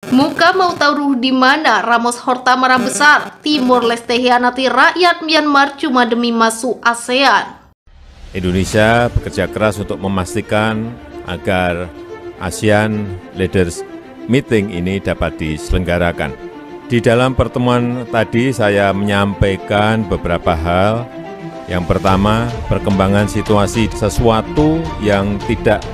Muka mau taruh di mana? Ramos Horta marah besar. Timor Leste hianati rakyat Myanmar cuma demi masuk ASEAN. Indonesia bekerja keras untuk memastikan agar ASEAN Leaders Meeting ini dapat diselenggarakan. Di dalam pertemuan tadi saya menyampaikan beberapa hal. Yang pertama, perkembangan situasi sesuatu yang tidak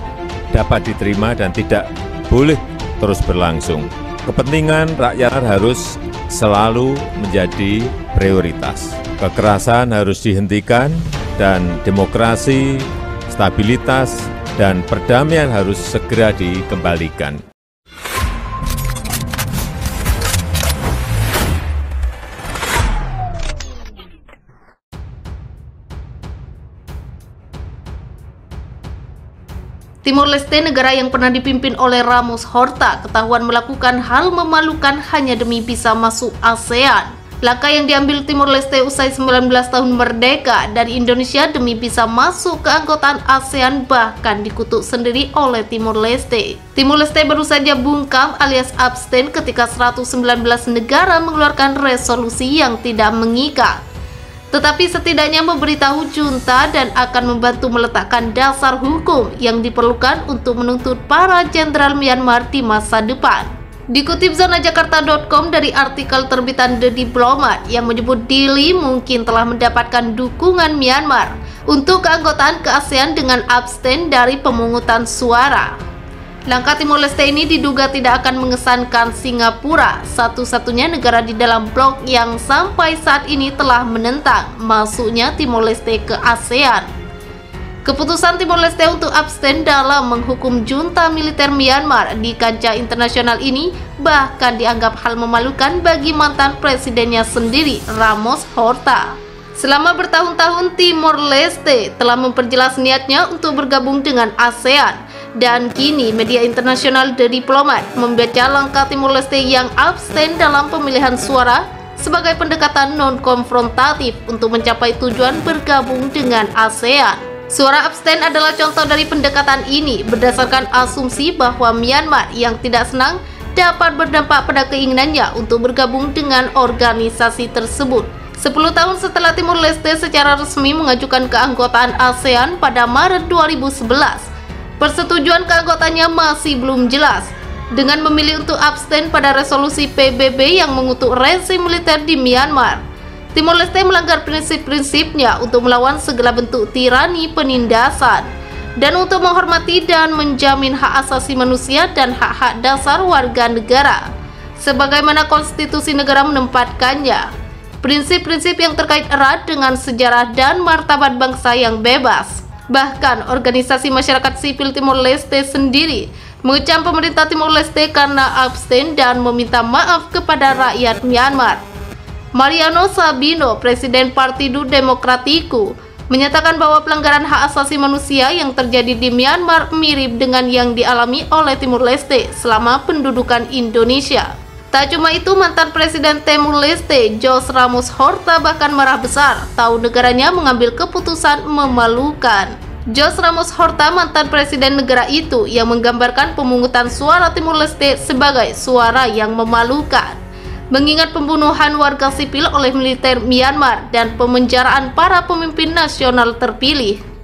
dapat diterima dan tidak boleh terus berlangsung. Kepentingan rakyat harus selalu menjadi prioritas. Kekerasan harus dihentikan dan demokrasi, stabilitas, dan perdamaian harus segera dikembalikan. Timor Leste, negara yang pernah dipimpin oleh Ramos Horta, ketahuan melakukan hal memalukan hanya demi bisa masuk ASEAN. Langkah yang diambil Timor Leste usai 19 tahun merdeka dari Indonesia demi bisa masuk keanggotaan ASEAN bahkan dikutuk sendiri oleh Timor Leste. Timor Leste baru saja bungkam alias abstain ketika 119 negara mengeluarkan resolusi yang tidak mengikat. Tetapi setidaknya memberitahu junta dan akan membantu meletakkan dasar hukum yang diperlukan untuk menuntut para jenderal Myanmar di masa depan. Dikutip zonajakarta.com dari artikel terbitan The Diplomat yang menyebut Dili mungkin telah mendapatkan dukungan Myanmar untuk keanggotaan ke ASEAN dengan abstain dari pemungutan suara. Langkah Timor Leste ini diduga tidak akan mengesankan Singapura, satu-satunya negara di dalam blok yang sampai saat ini telah menentang masuknya Timor Leste ke ASEAN. Keputusan Timor Leste untuk abstain dalam menghukum junta militer Myanmar di kancah internasional ini bahkan dianggap hal memalukan bagi mantan presidennya sendiri, Ramos Horta. Selama bertahun-tahun Timor Leste telah memperjelas niatnya untuk bergabung dengan ASEAN. Dan kini media internasional The Diplomat membaca langkah Timor Leste yang abstain dalam pemilihan suara sebagai pendekatan non-konfrontatif untuk mencapai tujuan bergabung dengan ASEAN. Suara abstain adalah contoh dari pendekatan ini berdasarkan asumsi bahwa Myanmar yang tidak senang dapat berdampak pada keinginannya untuk bergabung dengan organisasi tersebut. 10 tahun setelah Timor Leste secara resmi mengajukan keanggotaan ASEAN pada Maret 2011, persetujuan keanggotaannya masih belum jelas. Dengan memilih untuk abstain pada resolusi PBB yang mengutuk rezim militer di Myanmar, Timor Leste melanggar prinsip-prinsipnya untuk melawan segala bentuk tirani penindasan dan untuk menghormati dan menjamin hak asasi manusia dan hak-hak dasar warga negara sebagaimana konstitusi negara menempatkannya. Prinsip-prinsip yang terkait erat dengan sejarah dan martabat bangsa yang bebas. Bahkan organisasi masyarakat sipil Timor Leste sendiri mengecam pemerintah Timor Leste karena abstain dan meminta maaf kepada rakyat Myanmar. Mariano Sabino, Presiden Partido Democratico, menyatakan bahwa pelanggaran hak asasi manusia yang terjadi di Myanmar mirip dengan yang dialami oleh Timor Leste selama pendudukan Indonesia. Tak cuma itu, mantan Presiden Timor Leste, Jose Ramos Horta bahkan marah besar tahu negaranya mengambil keputusan memalukan. Jose Ramos Horta, mantan presiden negara itu, yang menggambarkan pemungutan suara Timor Leste sebagai suara yang memalukan, mengingat pembunuhan warga sipil oleh militer Myanmar dan pemenjaraan para pemimpin nasional terpilih.